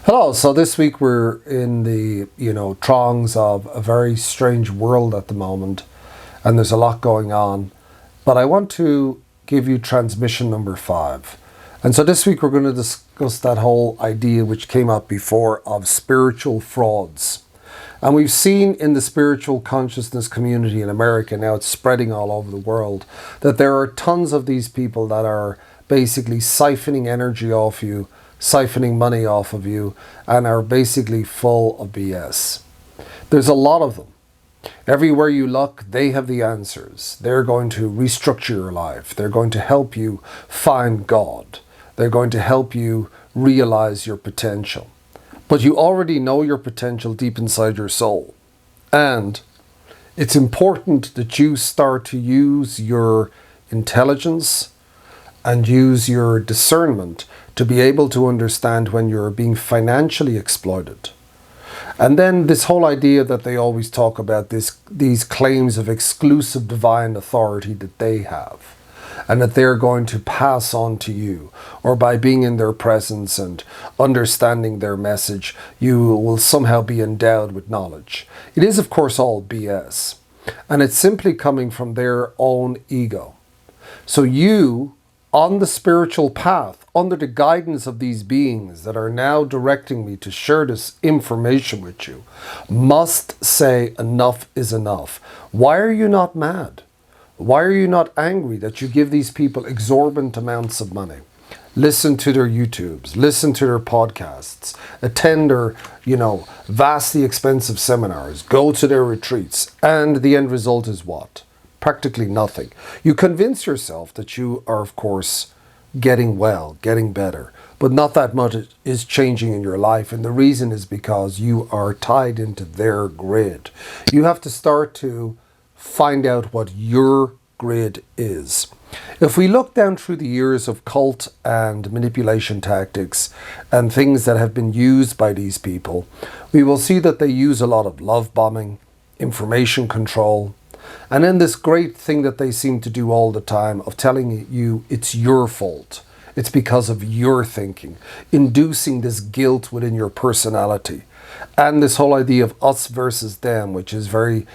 Hello, so this week we're in the, throngs of a very strange world at the moment, and there's a lot going on. But I want to give you transmission number 5. And so this week we're going to discuss that whole idea which came up before of spiritual frauds. And we've seen in the spiritual consciousness community in America, now it's spreading all over the world, that there are tons of these people that are basically siphoning energy off you, siphoning money off of you, and are basically full of BS. There's a lot of them. Everywhere you look, they have the answers. They're going to restructure your life. They're going to help you find God. They're going to help you realize your potential. But you already know your potential deep inside your soul. And it's important that you start to use your intelligence and use your discernment to be able to understand when you're being financially exploited. And then this whole idea that they always talk about, these claims of exclusive divine authority that they have, and that they're going to pass on to you, or by being in their presence and understanding their message, you will somehow be endowed with knowledge. It is, of course, all BS. And it's simply coming from their own ego. So you, on the spiritual path, under the guidance of these beings that are now directing me to share this information with you, must say enough is enough. Why are you not mad? Why are you not angry that you give these people exorbitant amounts of money? Listen to their YouTubes, listen to their podcasts, attend their, vastly expensive seminars, go to their retreats, and the end result is what? Practically nothing. You convince yourself that you are, of course, getting well, getting better, but not that much is changing in your life. And the reason is because you are tied into their grid. You have to start to find out what your grid is. If we look down through the years of cult and manipulation tactics and things that have been used by these people, we will see that they use a lot of love bombing, information control, and then this great thing that they seem to do all the time of telling you it's your fault. It's because of your thinking, inducing this guilt within your personality. And this whole idea of us versus them, which is very,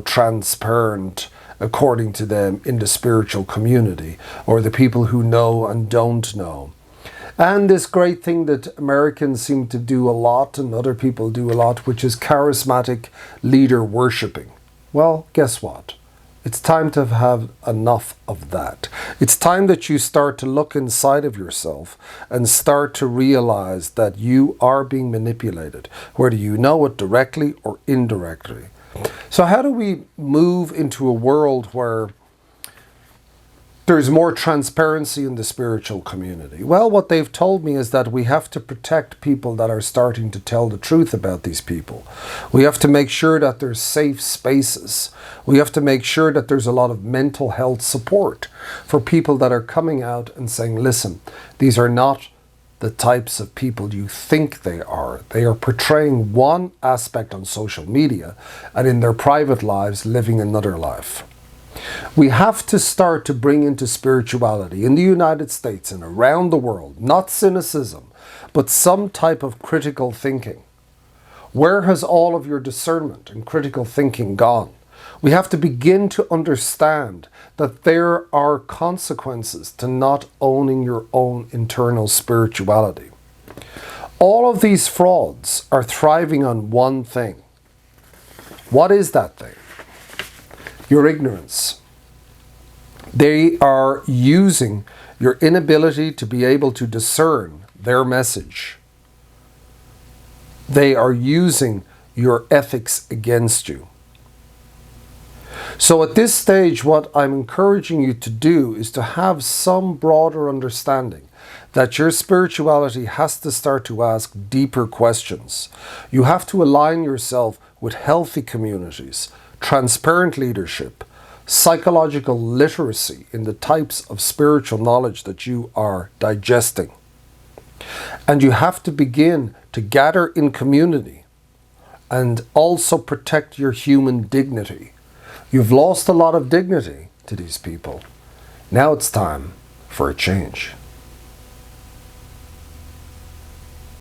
transparent, according to them, in the spiritual community, or the people who know and don't know. And this great thing that Americans seem to do a lot and other people do a lot, which is charismatic leader worshipping. Well, guess what? It's time to have enough of that. It's time that you start to look inside of yourself and start to realize that you are being manipulated, whether you know it directly or indirectly. So how do we move into a world where there's more transparency in the spiritual community? Well, what they've told me is that we have to protect people that are starting to tell the truth about these people. We have to make sure that there's safe spaces. We have to make sure that there's a lot of mental health support for people that are coming out and saying, listen, these are not the types of people you think they are. They are portraying one aspect on social media and in their private lives living another life. We have to start to bring into spirituality in the United States and around the world, not cynicism, but some type of critical thinking. Where has all of your discernment and critical thinking gone? We have to begin to understand that there are consequences to not owning your own internal spirituality. All of these frauds are thriving on one thing. What is that thing? Your ignorance. They are using your inability to be able to discern their message. They are using your ethics against you. So at this stage, what I'm encouraging you to do is to have some broader understanding that your spirituality has to start to ask deeper questions. You have to align yourself with healthy communities, transparent leadership, psychological literacy in the types of spiritual knowledge that you are digesting. And you have to begin to gather in community and also protect your human dignity. You've lost a lot of dignity to these people. Now it's time for a change.